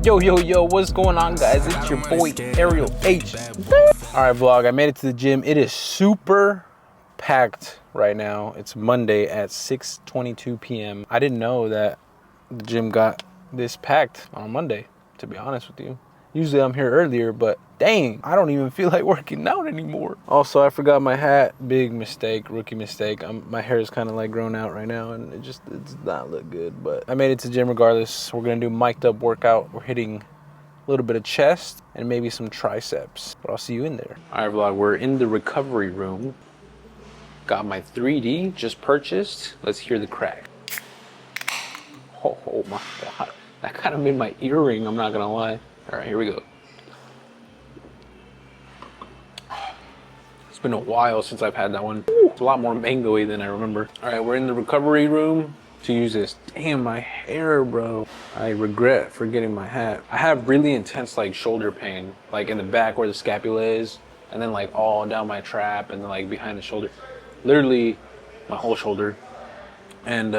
Yo, what's going on, guys? It's your boy, Ariel H. All right, vlog, I made it to the gym. It is super packed right now. It's Monday at 6:22 p.m. I didn't know that the gym got this packed on Monday, to be honest with you. Usually I'm here earlier, but dang, I don't even feel like working out anymore. Also, I forgot my hat. Big mistake, rookie mistake. My hair is kind of like grown out right now, and it does not look good, but I made it to the gym regardless. We're gonna do mic'd up workout. We're hitting a little bit of chest and maybe some triceps, but I'll see you in there. All right, vlog, we're in the recovery room. Got my 3D just purchased. Let's hear the crack. Oh my God. That kind of made my ear ring, I'm not gonna lie. All right, here we go. It's been a while since I've had that one. It's a lot more mango-y than I remember. All right, we're in the recovery room to use this. Damn, my hair, bro. I regret forgetting my hat. I have really intense like shoulder pain, like in the back where the scapula is, and then like all down my trap and then like behind the shoulder. Literally my whole shoulder and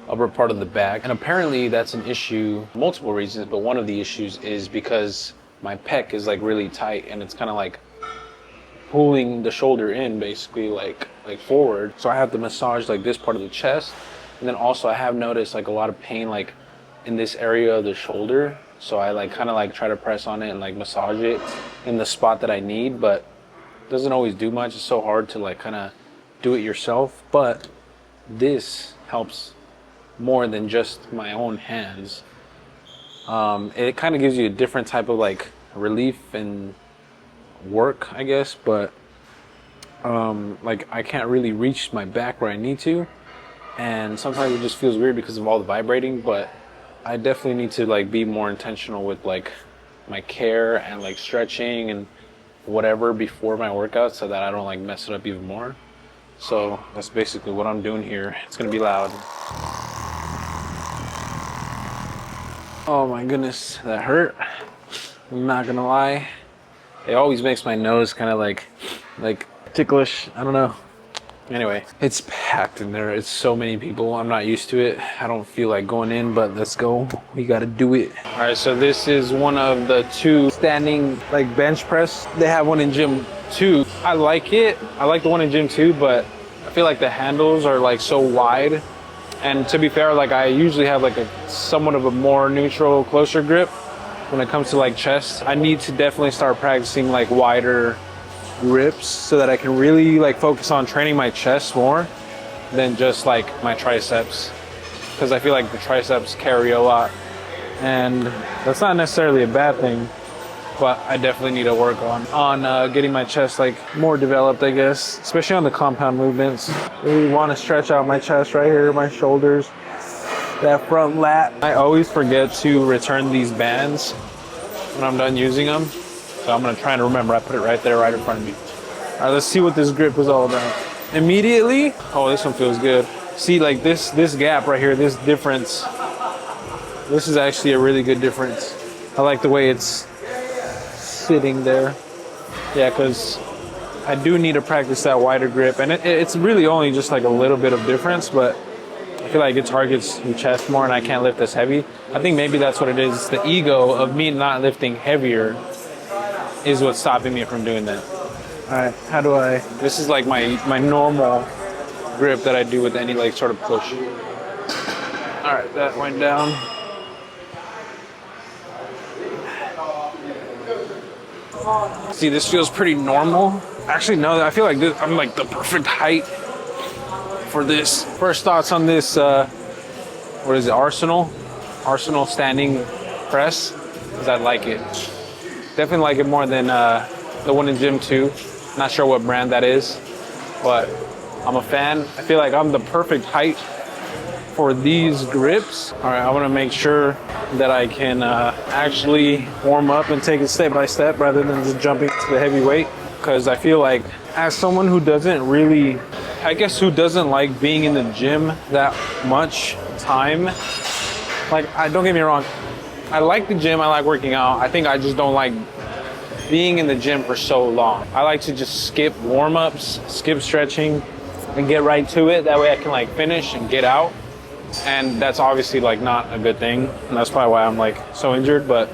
upper part of the back. And apparently that's an issue, multiple reasons, but one of the issues is because my pec is like really tight and it's kind of like pulling the shoulder in basically like forward. So I have to massage like this part of the chest. And then also I have noticed like a lot of pain like in this area of the shoulder. So I like kind of like try to press on it and like massage it in the spot that I need, but it doesn't always do much. It's so hard to like kind of do it yourself, but this helps more than just my own hands. It kind of gives you a different type of like relief and work, I guess, but like I can't really reach my back where I need to, and sometimes it just feels weird because of all the vibrating, but I definitely need to like be more intentional with like my care and like stretching and whatever before my workout so that I don't like mess it up even more. So that's basically what I'm doing here. It's gonna be loud. Oh my goodness, that hurt. I'm not gonna lie. It always makes my nose kind of like ticklish. I don't know. Anyway, it's packed in there. It's so many people. I'm not used to it. I don't feel like going in, but let's go. We gotta do it. All right, so this is one of the two standing like bench press. They have one in gym 2. I like it. I like the one in gym 2, but I feel like the handles are like so wide. And to be fair, like I usually have like a somewhat of a more neutral, closer grip when it comes to like chest. I need to definitely start practicing like wider grips so that I can really like focus on training my chest more than just like my triceps, because I feel like the triceps carry a lot, and that's not necessarily a bad thing, but I definitely need to work on getting my chest like more developed, I guess, especially on the compound movements. Really want to stretch out my chest right here, my shoulders, that front lat. I always forget to return these bands when I'm done using them, so I'm gonna try and remember. I put it right there, right in front of me. All right, let's see what this grip is all about. Immediately, oh, this one feels good. See, like this gap right here, this difference, this is actually a really good difference. I like the way it's sitting there. Yeah, because I do need to practice that wider grip, and it's really only just like a little bit of difference, but I feel like it targets your chest more and I can't lift as heavy. I think maybe that's what it is. It's the ego of me not lifting heavier is what's stopping me from doing that. All right, how do I? This is like my normal grip that I do with any like sort of push. All right, that went down. See, this feels pretty normal. Actually, no, I feel like I'm like the perfect height for this. First thoughts on this, what is it, Arsenal standing press, because I like it. Definitely like it more than the one in gym 2. Not sure what brand that is, but I'm a fan. I feel like I'm the perfect height for these grips. All right, I want to make sure that I can actually warm up and take it step by step rather than just jumping to the heavy weight, because I feel like as someone who doesn't really, I guess who doesn't like being in the gym that much time, like don't get me wrong, I like the gym, I like working out. I think I just don't like being in the gym for so long. I like to just skip warm-ups, skip stretching, and get right to it. That way I can like finish and get out. And that's obviously like not a good thing. And that's probably why I'm like so injured, but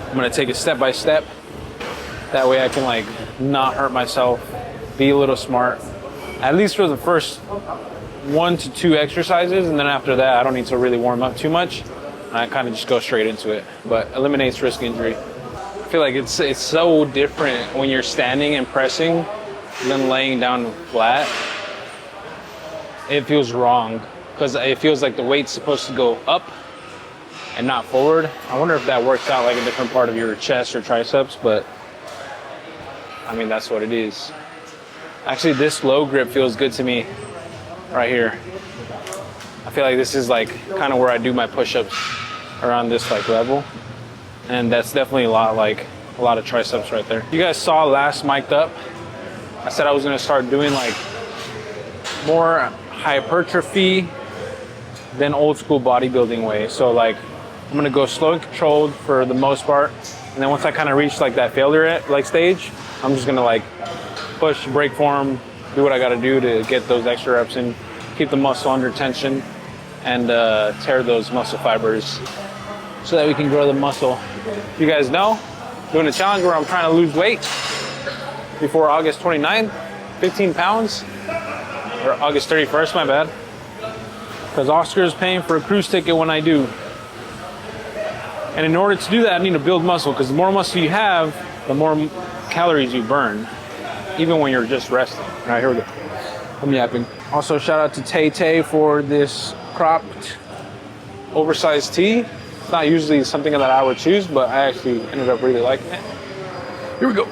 I'm gonna take it step by step. That way I can like not hurt myself, be a little smart, at least for the first 1 to 2 exercises. And then after that, I don't need to really warm up too much. And I kind of just go straight into it, but eliminates risk injury. I feel like it's so different when you're standing and pressing than laying down flat. It feels wrong because it feels like the weight's supposed to go up and not forward. I wonder if that works out like a different part of your chest or triceps, but I mean, that's what it is. Actually, this low grip feels good to me right here. I feel like this is like kind of where I do my push-ups, around this like level. And that's definitely a lot of triceps right there. You guys saw last mic'd up, I said I was gonna start doing like more hypertrophy than old school bodybuilding way. So like I'm gonna go slow and controlled for the most part. And then once I kind of reach like that failure like stage, I'm just gonna like push, break form, do what I gotta do to get those extra reps in, keep the muscle under tension, and tear those muscle fibers so that we can grow the muscle. You guys know, doing a challenge where I'm trying to lose weight before August 29th, 15 pounds, or August 31st, my bad. Because Oscar is paying for a cruise ticket when I do. And in order to do that, I need to build muscle, because the more muscle you have, the more calories you burn, even when you're just resting. All right, here we go. I'm yapping. Also, shout out to Tay Tay for this cropped, oversized tee. It's not usually something that I would choose, but I actually ended up really liking it. Here we go.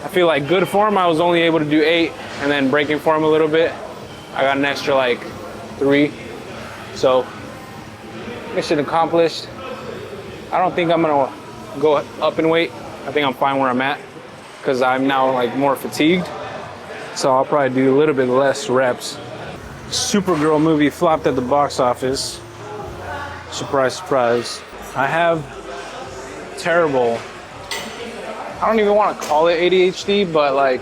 I feel like good form, I was only able to do 8, and then breaking form a little bit, I got an extra like 3. So, mission accomplished. I don't think I'm gonna go up in weight. I think I'm fine where I'm at because I'm now like more fatigued. So I'll probably do a little bit less reps. Supergirl movie flopped at the box office. Surprise, surprise. I have terrible, I don't even want to call it ADHD, but like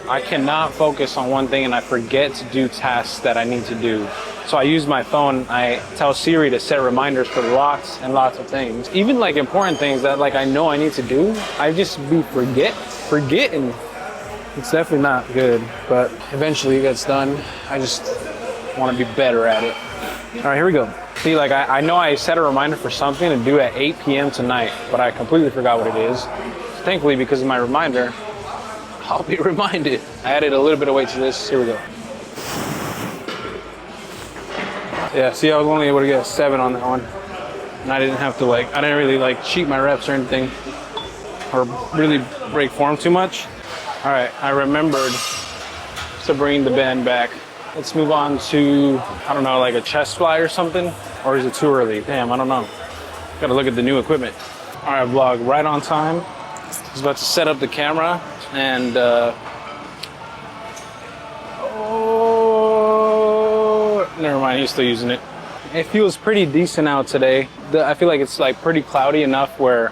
I cannot focus on one thing and I forget to do tasks that I need to do. So I use my phone, I tell Siri to set reminders for lots and lots of things. Even like important things that like I know I need to do, I just be forgetting. It's definitely not good, but eventually it gets done. I just want to be better at it. All right, here we go. See, like I know I set a reminder for something to do at 8 p.m. tonight, but I completely forgot what it is. So thankfully, because of my reminder, I'll be reminded. I added a little bit of weight to this. Here we go. Yeah, see, I was only able to get a 7 on that one. And I didn't have to like, I didn't really like cheat my reps or anything, or really break form too much. All right, I remembered to bring the band back. Let's move on to, I don't know, like a chest fly or something, or is it too early? Damn, I don't know. Gotta look at the new equipment. All right, vlog, right on time. I was about to set up the camera and, never mind, he's still using it. It feels pretty decent out today. I feel like it's like pretty cloudy enough where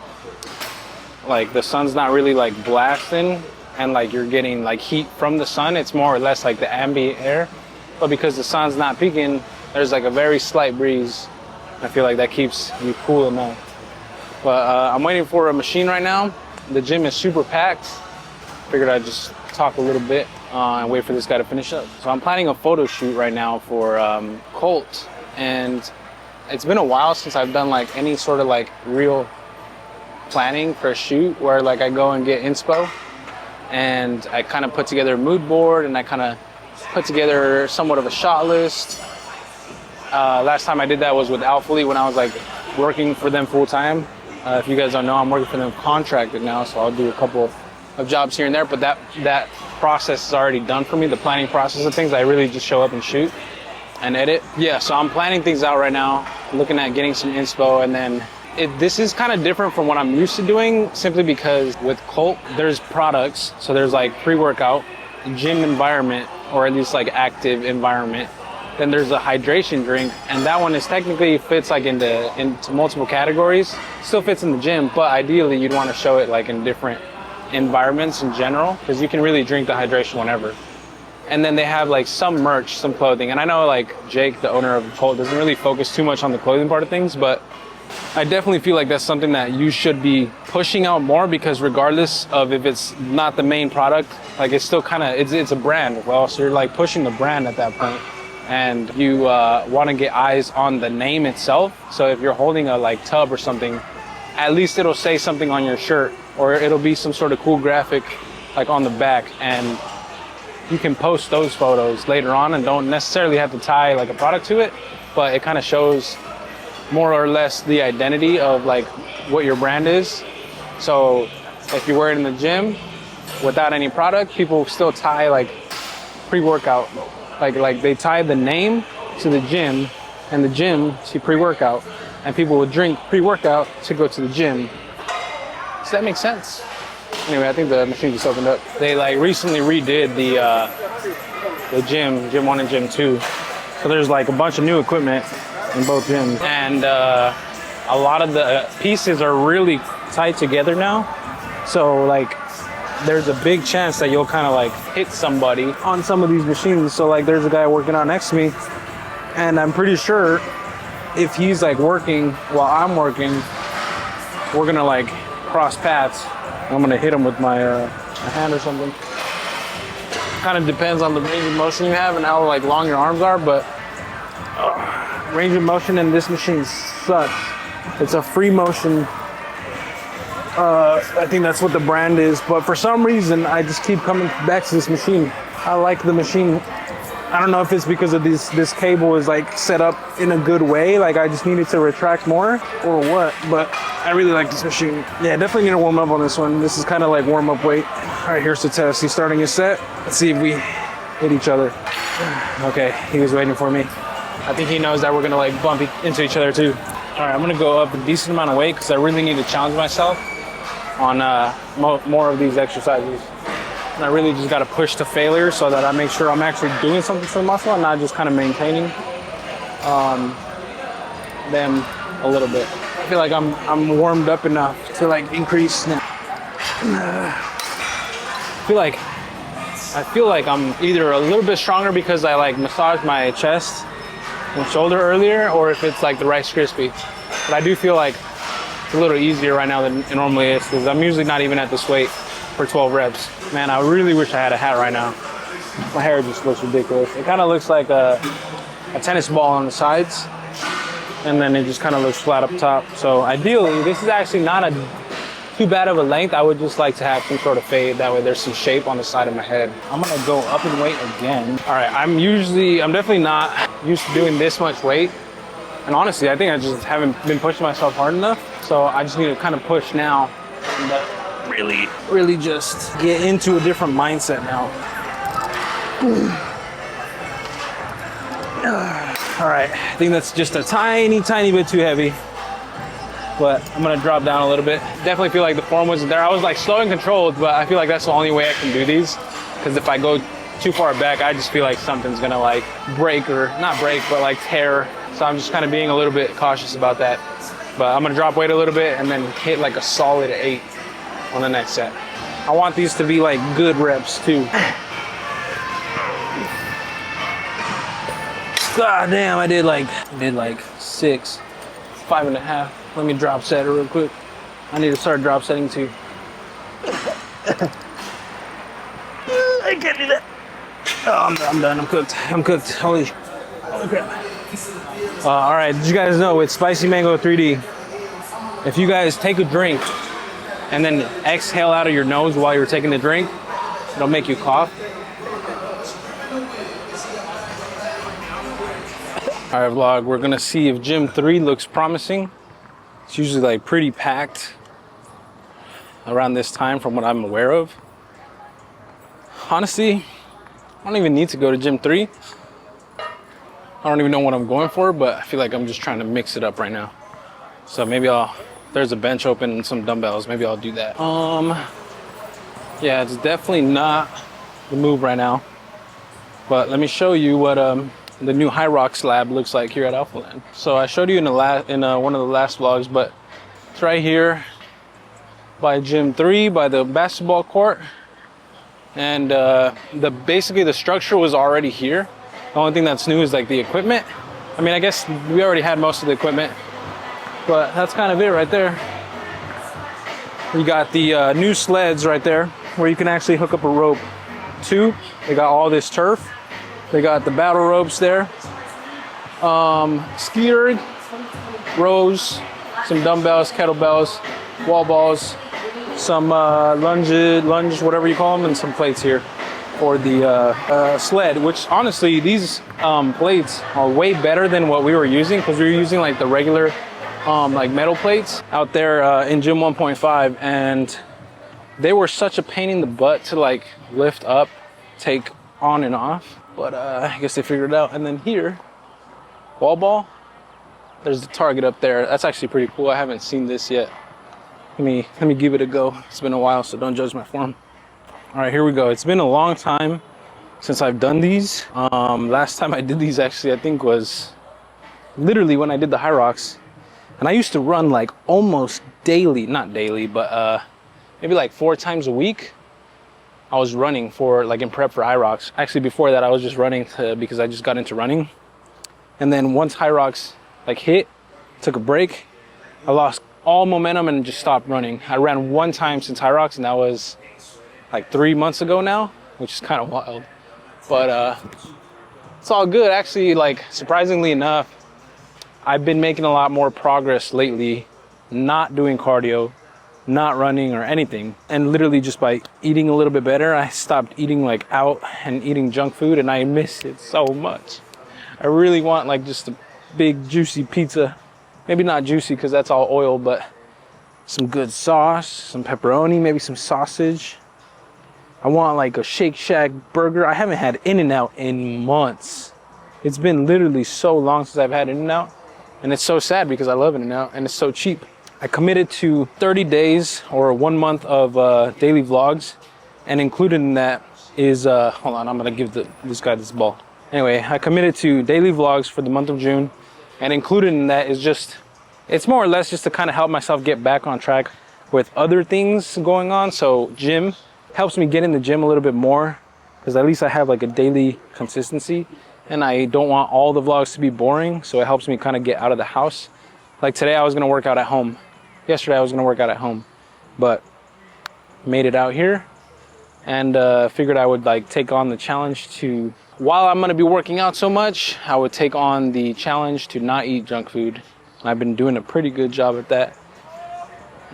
like the sun's not really like blasting and like you're getting like heat from the sun. It's more or less like the ambient air. But because the sun's not peaking, there's like a very slight breeze. I feel like that keeps you cool enough. But I'm waiting for a machine right now. The gym is super packed. Figured I'd just talk a little bit and wait for this guy to finish up. So I'm planning a photo shoot right now for Colt, and it's been a while since I've done like any sort of like real planning for a shoot where like I go and get inspo and I kind of put together a mood board and I kind of put together somewhat of a shot list. Last time I did that was with Alphalete when I was like working for them full time. If you guys don't know, I'm working for them contracted now, so I'll do a couple of jobs here and there, but that process is already done for me, the planning process of things. I really just show up and shoot and edit. Yeah, so I'm planning things out right now, looking at getting some inspo, and then this is kind of different from what I'm used to doing simply because with Colt, there's products, so there's like pre-workout, gym environment, or at least like active environment. Then there's a hydration drink, and that one is technically fits like into multiple categories. Still fits in the gym, but ideally you'd want to show it like in different environments in general, because you can really drink the hydration whenever. And then they have like some merch, some clothing. And I know like Jake, the owner of Colt, doesn't really focus too much on the clothing part of things, but I definitely feel like that's something that you should be pushing out more, because regardless of if it's not the main product, like it's still kind of, it's a brand. Well, so you're like pushing the brand at that point, and you want to get eyes on the name itself. So if you're holding a like tub or something, at least it'll say something on your shirt, or it'll be some sort of cool graphic like on the back, and you can post those photos later on and don't necessarily have to tie like a product to it, but it kind of shows more or less the identity of like what your brand is. So if you wear it in the gym without any product, people still tie like pre-workout, like they tie the name to the gym and the gym to pre-workout, and people would drink pre-workout to go to the gym. Does that make sense? Anyway, I think the machine just opened up. They like recently redid the gym 1 and gym 2. So there's like a bunch of new equipment in both gyms. And a lot of the pieces are really tight together now. So like there's a big chance that you'll kind of like hit somebody on some of these machines. So like there's a guy working out next to me, and I'm pretty sure if he's like working while I'm working, we're gonna like cross paths. I'm gonna hit him with my hand or something. Kind of depends on the range of motion you have and how like long your arms are, but range of motion in this machine sucks. It's a free motion. I think that's what the brand is, but for some reason I just keep coming back to this machine. I like the machine. I don't know if it's because of this cable is like set up in a good way, like I just needed to retract more or what, but I really like this machine. Yeah, definitely need to warm up on this one. This is kind of like warm up weight. All right, here's the test. He's starting his set. Let's see if we hit each other. Okay, he was waiting for me. I think he knows that we're gonna like bump into each other too. All right, I'm gonna go up a decent amount of weight because I really need to challenge myself on more of these exercises. And I really just gotta push to failure so that I make sure I'm actually doing something for the muscle and not just kind of maintaining them a little bit. I feel like I'm warmed up enough to like increase now. I feel like I'm either a little bit stronger because I like massaged my chest and shoulder earlier, or if it's like the Rice Krispie. But I do feel like it's a little easier right now than it normally is, because I'm usually not even at this weight for 12 reps. Man, I really wish I had a hat right now. My hair just looks ridiculous. It kind of looks like a tennis ball on the sides, and then it just kind of looks flat up top. So ideally, this is actually not too bad of a length. I would just like to have some sort of fade. That way there's some shape on the side of my head. I'm gonna go up in weight again. All right, I'm definitely not used to doing this much weight. And honestly, I think I just haven't been pushing myself hard enough. So I just need to kind of push now and really just get into a different mindset now. All right, I think that's just a tiny bit too heavy, but I'm gonna drop down a little bit. Definitely feel like the form wasn't there. I was like slow and controlled, but I feel like that's the only way I can do these, because if I go too far back, I just feel like something's gonna like break, or not break, but like tear. So I'm just kind of being a little bit cautious about that. But I'm gonna drop weight a little bit and then hit like a solid 8 on the next set. I want these to be like good reps too. God damn, I did like 6, 5.5. Let me drop set it real quick. I need to start drop setting too. I can't do that. Oh, I'm done. I'm cooked. Holy crap. All right, did you guys know with Spicy Mango 3D, if you guys take a drink and then exhale out of your nose while you're taking the drink, it'll make you cough. All right, vlog, we're gonna see if gym 3 looks promising. It's usually like pretty packed around this time from what I'm aware of. Honestly, I don't even need to go to gym 3. I don't even know what I'm going for, but I feel like I'm just trying to mix it up right now. So maybe there's a bench open and some dumbbells. Maybe I'll do that. Yeah, it's definitely not the move right now. But let me show you what the new Hyrox slab looks like here at Alpha Land. So I showed you in one of the last vlogs, but it's right here. by gym 3 by the basketball court. And basically the structure was already here. The only thing that's new is like the equipment. I mean, I guess we already had most of the equipment, but that's kind of it right there. We got the new sleds right there where you can actually hook up a rope too. They got all this turf. They got the battle ropes there. Ski erg, rows, some dumbbells, kettlebells, wall balls, some lunge, whatever you call them, and some plates here for the sled, which honestly, these plates are way better than what we were using, because we were using like the regular like metal plates out there in gym 1.5, and they were such a pain in the butt to like lift up, take on and off, but I guess they figured it out. And then here, wall ball, there's the target up there. That's actually pretty cool. I haven't seen this yet. Let me give it a go. It's been a while, so don't judge my form. All right, here we go. It's been a long time since I've done these. Last time I did these actually, I think was literally when I did the Hyrox. And I used to run like almost daily, not daily, but maybe like 4 times a week. I was running for like in prep for Hyrox. Actually, before that, I was just running because I just got into running. And then once Hyrox like hit, took a break, I lost all momentum and just stopped running. I ran 1 time since Hyrox, and that was like 3 months ago now, which is kind of wild. But it's all good. Actually, like surprisingly enough, I've been making a lot more progress lately, not doing cardio, not running or anything, and literally just by eating a little bit better. I stopped eating like out and eating junk food, and I miss it so much. I really want like just a big juicy pizza. Maybe not juicy because that's all oil, but some good sauce, some pepperoni, maybe some sausage. I want like a Shake Shack burger. I haven't had In-N-Out in months. It's been literally so long since I've had In-N-Out, and it's so sad because I love In-N-Out and it's so cheap. I committed to 30 days or 1 month of daily vlogs, and included in that is, hold on, I'm gonna give this guy this ball. Anyway, I committed to daily vlogs for the month of June, and included in that is just, it's more or less just to kind of help myself get back on track with other things going on. So gym helps me get in the gym a little bit more, because at least I have like a daily consistency, and I don't want all the vlogs to be boring, so it helps me kind of get out of the house. Like today I was gonna work out at home. Yesterday I was gonna work out at home, but made it out here and figured I would like take on the challenge to, while I'm gonna be working out so much, I would take on the challenge to not eat junk food. And I've been doing a pretty good job at that.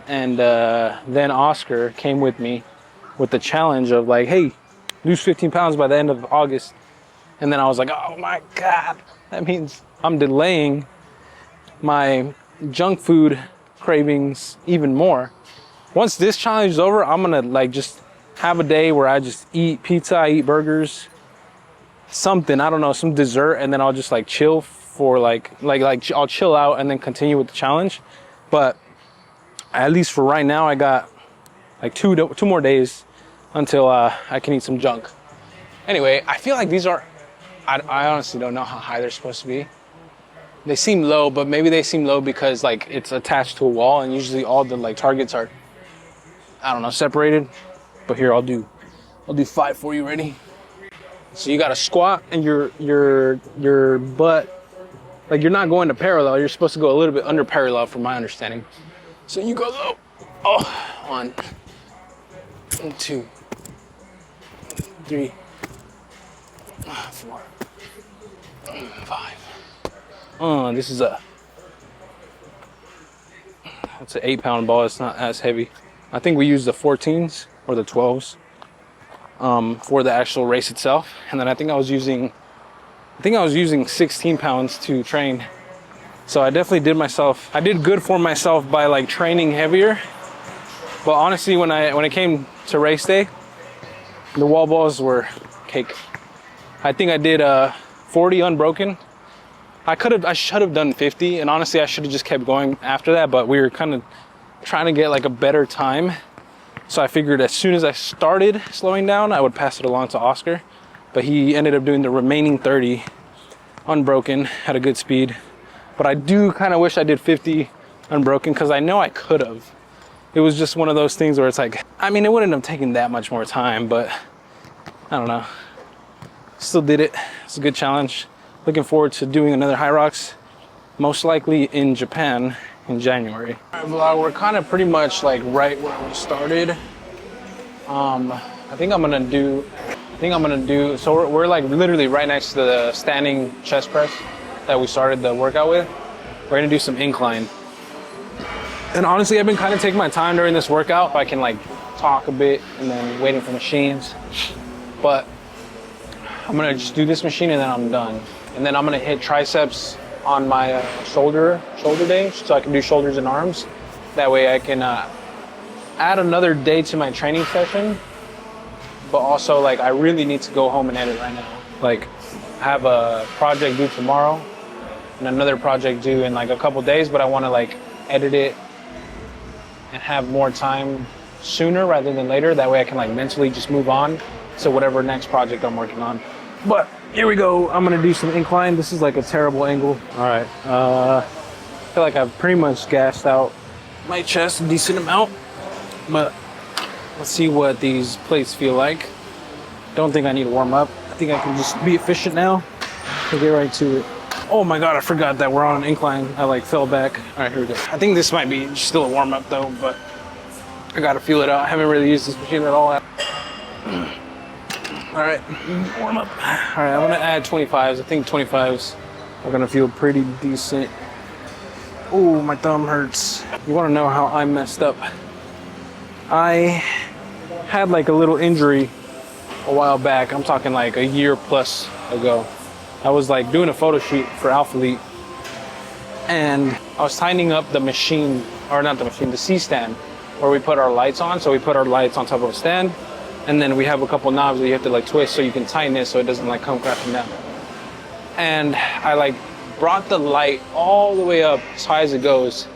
And then Oscar came with me with the challenge of like, hey, lose 15 pounds by the end of August. And then I was like, oh my God, that means I'm delaying my junk food cravings even more. Once this challenge is over, I'm gonna like just have a day where I just eat pizza, I eat burgers, something, I don't know, some dessert, and then I'll just like chill for like I'll chill out and then continue with the challenge. But at least for right now, I got like two more days until I can eat some junk. Anyway, I feel like these are, I honestly don't know how high they're supposed to be. They seem low, but maybe they seem low because like it's attached to a wall, and usually all the like targets are, I don't know, separated. But here, I'll do 5 for you. Ready? So you gotta squat, and your butt, like you're not going to parallel. You're supposed to go a little bit under parallel, from my understanding. So you go low. Oh, 1, 2, 3, 4, 5. This is that's an 8-pound ball. It's not as heavy. I think we used the 14s or the 12s for the actual race itself, and then I think I was using 16 pounds to train. So I definitely did good for myself by like training heavier. But honestly, when it came to race day, the wall balls were cake. I think I did 40 unbroken. I should have done 50, and honestly I should have just kept going after that, but we were kind of trying to get like a better time. So I figured as soon as I started slowing down, I would pass it along to Oscar, but he ended up doing the remaining 30 unbroken at a good speed. But I do kind of wish I did 50 unbroken, because I know I could have. it was just one of those things where it's like, I mean, it wouldn't have taken that much more time, but I don't know. Still did it. It's a good challenge. Looking forward to doing another Hyrox, most likely in Japan in January. All right, vlog, we're kind of pretty much like right where we started. I think I'm gonna do, so we're like literally right next to the standing chest press that we started the workout with. We're gonna do some incline. And honestly, I've been kind of taking my time during this workout if I can like talk a bit and then waiting for machines. But I'm gonna just do this machine and then I'm done. And then I'm gonna hit triceps on my shoulder day, so I can do shoulders and arms. That way I can add another day to my training session. But also, like, I really need to go home and edit right now. Like, I have a project due tomorrow and another project due in like a couple days, but I want to like edit it and have more time sooner rather than later. That way I can like mentally just move on to whatever next project I'm working on. But here we go. I'm gonna do some incline. This is like a terrible angle. All right. I feel like I've pretty much gassed out my chest a decent amount, but let's see what these plates feel like. Don't think I need to warm up. I think I can just be efficient now and get right to it. Oh my God, I forgot that we're on an incline. I like fell back. All right, here we go. I think this might be still a warm up though, but I gotta feel it out. I haven't really used this machine at all. All right, warm up. All right, I'm gonna add 25s. I think 25s are gonna feel pretty decent. Oh, my thumb hurts. You wanna know how I messed up? I had like a little injury a while back. I'm talking like a year plus ago. I was like doing a photo shoot for Alphalete and I was tightening up the machine, or not the machine, the C-stand where we put our lights on. So we put our lights on top of a stand and then we have a couple knobs that you have to like twist so you can tighten it so it doesn't like come crashing down. And I like brought the light all the way up as high as it goes.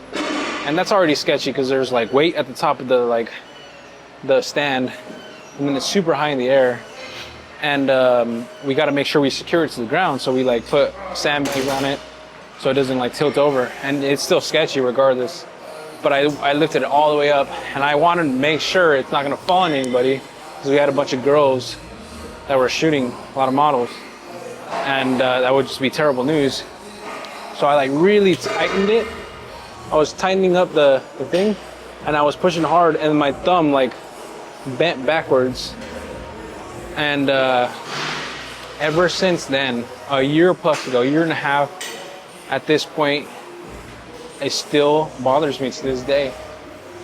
And that's already sketchy because there's like weight at the top of the stand, and then it's super high in the air. And we got to make sure we secure it to the ground. So we like put sandbags on it so it doesn't like tilt over. And it's still sketchy regardless. But I lifted it all the way up and I wanted to make sure it's not gonna fall on anybody because we had a bunch of girls that were shooting, a lot of models. And that would just be terrible news. So I like really tightened it. I was tightening up the thing and I was pushing hard and my thumb like bent backwards. And ever since then, a year plus ago, year and a half at this point, it still bothers me to this day.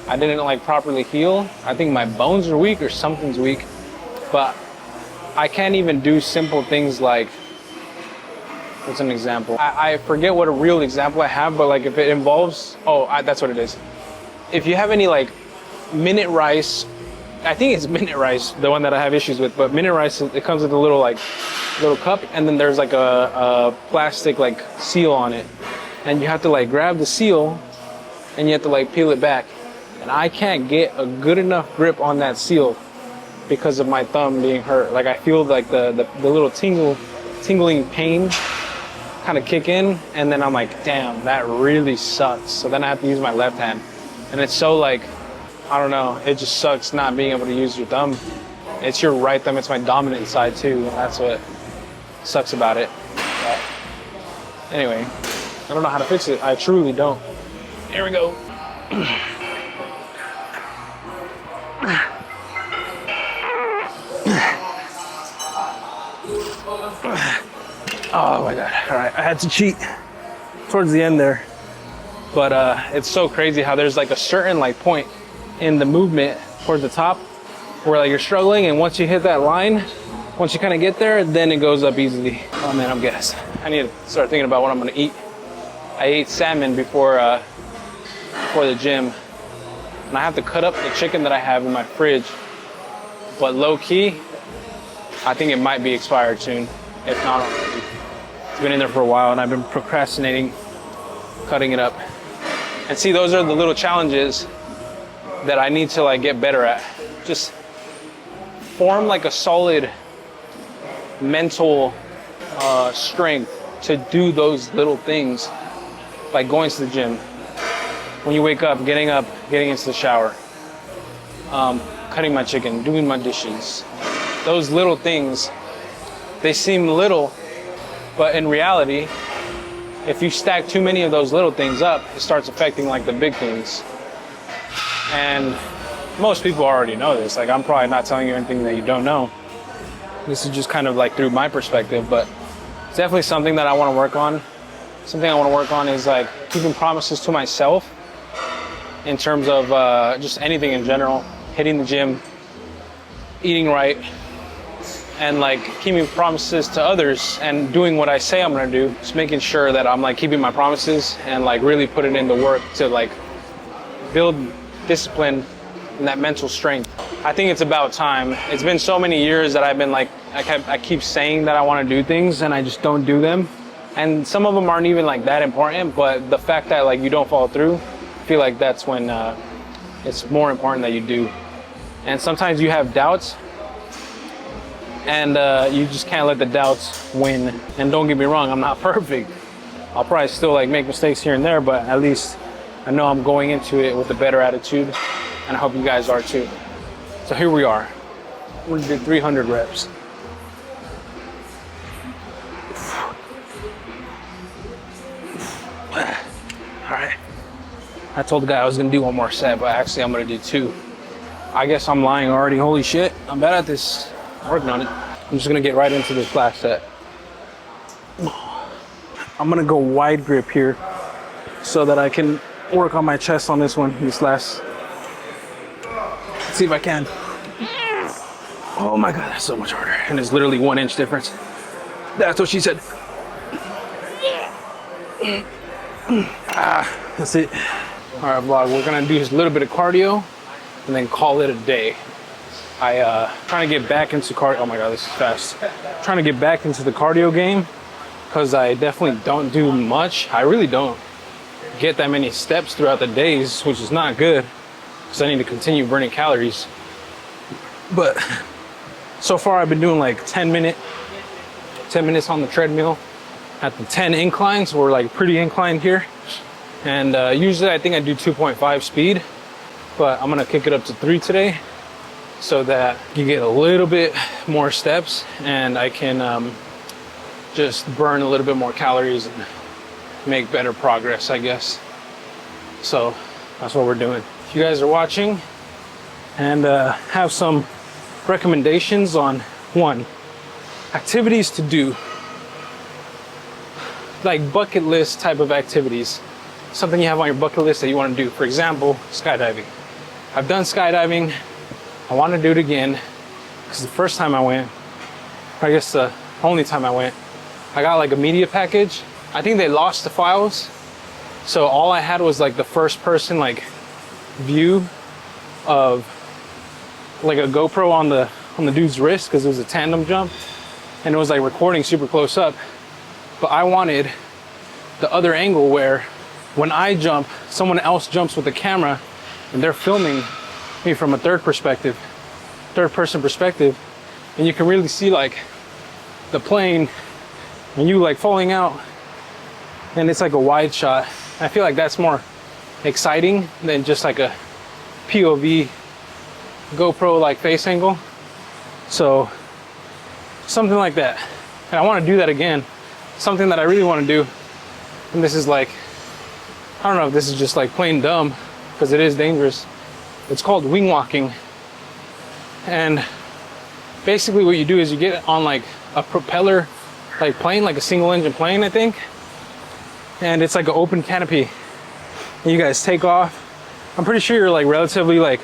I didn't like properly heal. I think my bones are weak or something's weak, but I can't even do simple things like, what's an example? I forget what a real example I have, but like if it involves, that's what it is. If you have any like minute rice, I think it's minute rice, the one that I have issues with, but minute rice, it comes with a little cup and then there's like a plastic like seal on it. And you have to like grab the seal and you have to like peel it back. And I can't get a good enough grip on that seal because of my thumb being hurt. Like I feel like the little tingling pain kind of kick in and then I'm like, damn, that really sucks. So then I have to use my left hand. And it's so like, I don't know, it just sucks not being able to use your thumb. It's your right thumb, it's my dominant side too. And that's what sucks about it. But anyway, I don't know how to fix it. I truly don't. Here we go. Oh my God. All right, I had to cheat towards the end there. But it's so crazy how there's like a certain like point in the movement towards the top where like you're struggling, and once you hit that line, once you kind of get there, then it goes up easily. Oh man, I'm gassed. I need to start thinking about what I'm gonna eat. I ate salmon before the gym, and I have to cut up the chicken that I have in my fridge. But low key, I think it might be expired soon, if not already. It's been in there for a while, and I've been procrastinating cutting it up. And see, those are the little challenges that I need to like get better at. Just form like a solid mental strength to do those little things, like going to the gym, when you wake up, getting into the shower, cutting my chicken, doing my dishes. Those little things, they seem little, but in reality, if you stack too many of those little things up, it starts affecting like the big things. And most people already know this. Like, I'm probably not telling you anything that you don't know. This is just kind of like through my perspective, but it's definitely something that I want to work on. Something I want to work on is like keeping promises to myself in terms of just anything in general, hitting the gym, eating right, and like keeping promises to others and doing what I say I'm gonna do. Just making sure that I'm like keeping my promises and like really putting in the work to like build discipline and that mental strength. I think it's about time. It's been so many years that I've been like, I keep saying that I want to do things and I just don't do them. And some of them aren't even like that important, but the fact that like you don't follow through, I feel like that's when it's more important that you do. And sometimes you have doubts and you just can't let the doubts win. And don't get me wrong, I'm not perfect. I'll probably still like make mistakes here and there, but at least I know I'm going into it with a better attitude, and I hope you guys are too. So here we are. We're gonna do 300 reps. All right. I told the guy I was gonna do one more set, but actually I'm gonna do 2. I guess I'm lying already. Holy shit. I'm bad at this. I'm working on it. I'm just gonna get right into this last set. I'm gonna go wide grip here so that I can work on my chest on this one, this last. Let's see if I can. Oh my God, that's so much harder. And it's literally 1 inch difference. That's what she said. That's it. All right, vlog, we're gonna do just a little bit of cardio and then call it a day. Trying to get back into cardio. Oh my God, this is fast. Trying to get back into the cardio game because I definitely don't do much. I really don't get that many steps throughout the days, which is not good because I need to continue burning calories. But so far I've been doing like 10 minutes on the treadmill at the 10 inclines. We're like pretty inclined here. And usually I think I do 2.5 speed, but I'm gonna kick it up to 3 today so that you get a little bit more steps and I can just burn a little bit more calories and make better progress, I guess. So that's what we're doing. If you guys are watching and have some recommendations on 1, activities to do, like bucket list type of activities, something you have on your bucket list that you want to do. For example, skydiving. I've done skydiving. I want to do it again because the first time I went, I guess the only time I went, I got like a media package. I think they lost the files, so all I had was like the first person like view of like a GoPro on the dude's wrist because it was a tandem jump and it was like recording super close up. But I wanted the other angle where when I jump, someone else jumps with the camera and they're filming me from a third person perspective, and you can really see like the plane and you like falling out, and it's like a wide shot. I feel like that's more exciting than just like a POV GoPro like face angle. So something like that. And I want to do that again. Something that I really want to do, and this is like, I don't know if this is just like plain dumb because it is dangerous. It's called wing walking. And basically what you do is you get on like a propeller like plane, like a single engine plane, I think. And it's like an open canopy. And you guys take off. I'm pretty sure you're like relatively like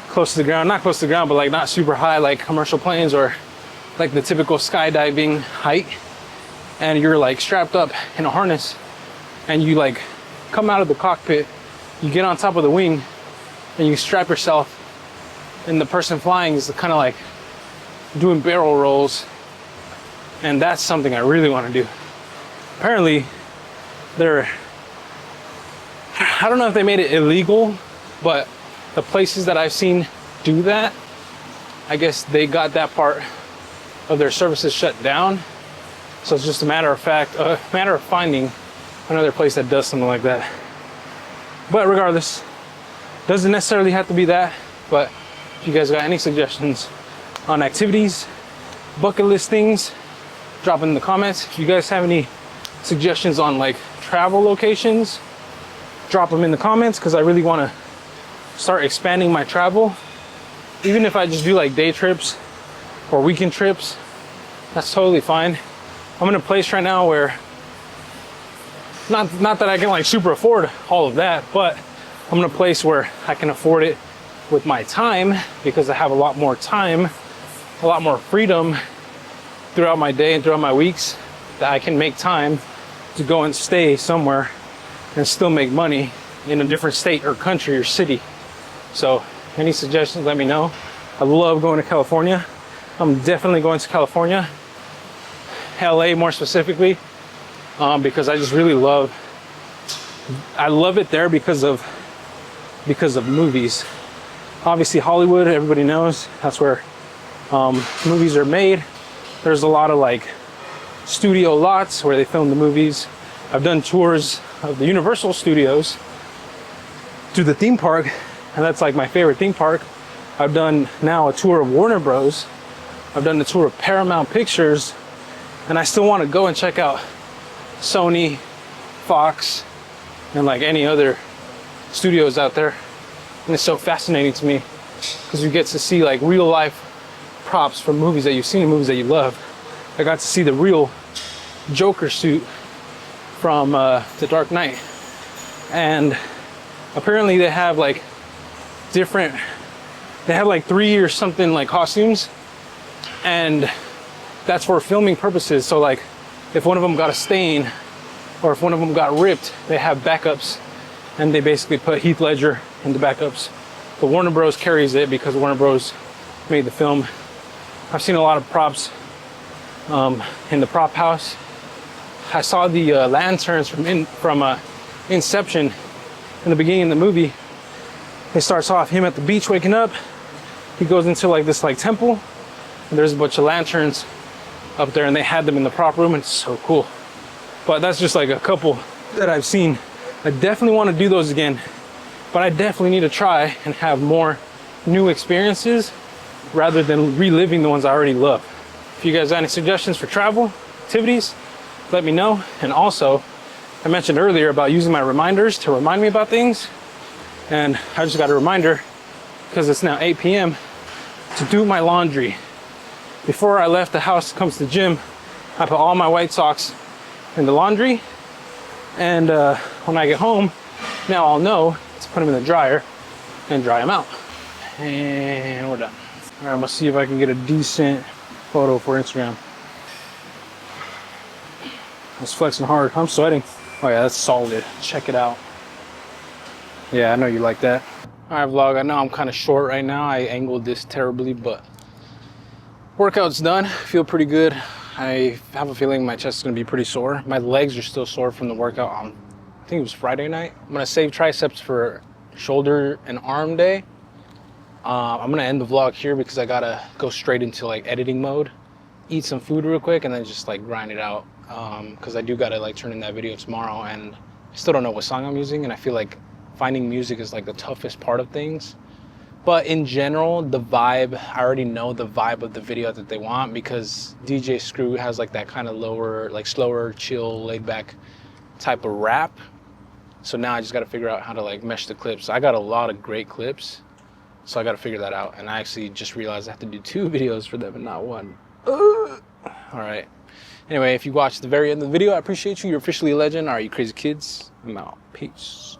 close to the ground, not close to the ground, but like not super high like commercial planes or like the typical skydiving height. And you're like strapped up in a harness and you like come out of the cockpit, you get on top of the wing and you strap yourself, and the person flying is kind of like doing barrel rolls. And that's something I really want to do. Apparently I don't know if they made it illegal, but the places that I've seen do that, I guess they got that part of their services shut down. So it's just a matter of finding another place that does something like that. But regardless, doesn't necessarily have to be that. But if you guys got any suggestions on activities, bucket list things, drop in the comments. If you guys have any suggestions on like travel locations, drop them in the comments, because I really want to start expanding my travel. Even if I just do like day trips or weekend trips, that's totally fine. I'm in a place right now where not that I can like super afford all of that, but I'm in a place where I can afford it with my time, because I have a lot more time, a lot more freedom throughout my day and throughout my weeks, that I can make time to go and stay somewhere and still make money in a different state or country or city. So any suggestions, let me know. I love going to California. I'm definitely going to California, LA more specifically, because I just really love it there because of movies. Obviously Hollywood, everybody knows that's where movies are made. There's a lot of like studio lots where they film the movies. I've done tours of the Universal Studios to the theme park, and that's like my favorite theme park. I've done now a tour of Warner Bros. I've done the tour of Paramount Pictures, and I still want to go and check out Sony, Fox, and like any other studios out there. And it's so fascinating to me because you get to see like real life props from movies that you've seen in movies that you love. I got to see the real Joker suit from The Dark Knight, and apparently they have like they have like 3 or something like costumes, and that's for filming purposes. So like if one of them got a stain or if one of them got ripped, they have backups, and they basically put Heath Ledger in the backups. But Warner Bros carries it because Warner Bros made the film. I've seen a lot of props in the prop house. I saw the lanterns from Inception in the beginning of the movie. It starts off him at the beach waking up. He goes into like this like temple, and there's a bunch of lanterns up there, and they had them in the prop room, and it's so cool. But that's just like a couple that I've seen. I definitely want to do those again, but I definitely need to try and have more new experiences rather than reliving the ones I already love. If you guys have any suggestions for travel activities, let me know. And also, I mentioned earlier about using my reminders to remind me about things, and I just got a reminder because it's now 8 p.m. to do my laundry. Before I left the house to come to the gym, I put all my white socks in the laundry, and when I get home, now I'll know to put them in the dryer and dry them out. And we're done. All right, I'm gonna see if I can get a decent photo for Instagram. I was flexing hard. I'm sweating. Oh yeah, that's solid. Check it out. Yeah, I know you like that. All right, vlog, I know I'm kind of short right now. I angled this terribly, but workout's done. Feel pretty good. I have a feeling my chest is gonna be pretty sore. My legs are still sore from the workout on, I think it was Friday night. I'm gonna save triceps for shoulder and arm day. I'm gonna end the vlog here because I gotta go straight into like editing mode, eat some food real quick, and then just like grind it out. Because I do gotta like turn in that video tomorrow, and I still don't know what song I'm using, and I feel like finding music is like the toughest part of things. But in general, the vibe, I already know the vibe of the video that they want, because DJ Screw has like that kind of lower, like slower, chill, laid back type of rap. So now I just gotta figure out how to like mesh the clips. I got a lot of great clips, so I gotta figure that out. And I actually just realized I have to do 2 videos for them and not 1. All right. Anyway, if you watched the very end of the video, I appreciate you. You're officially a legend. All right, you crazy kids. I'm out. Peace.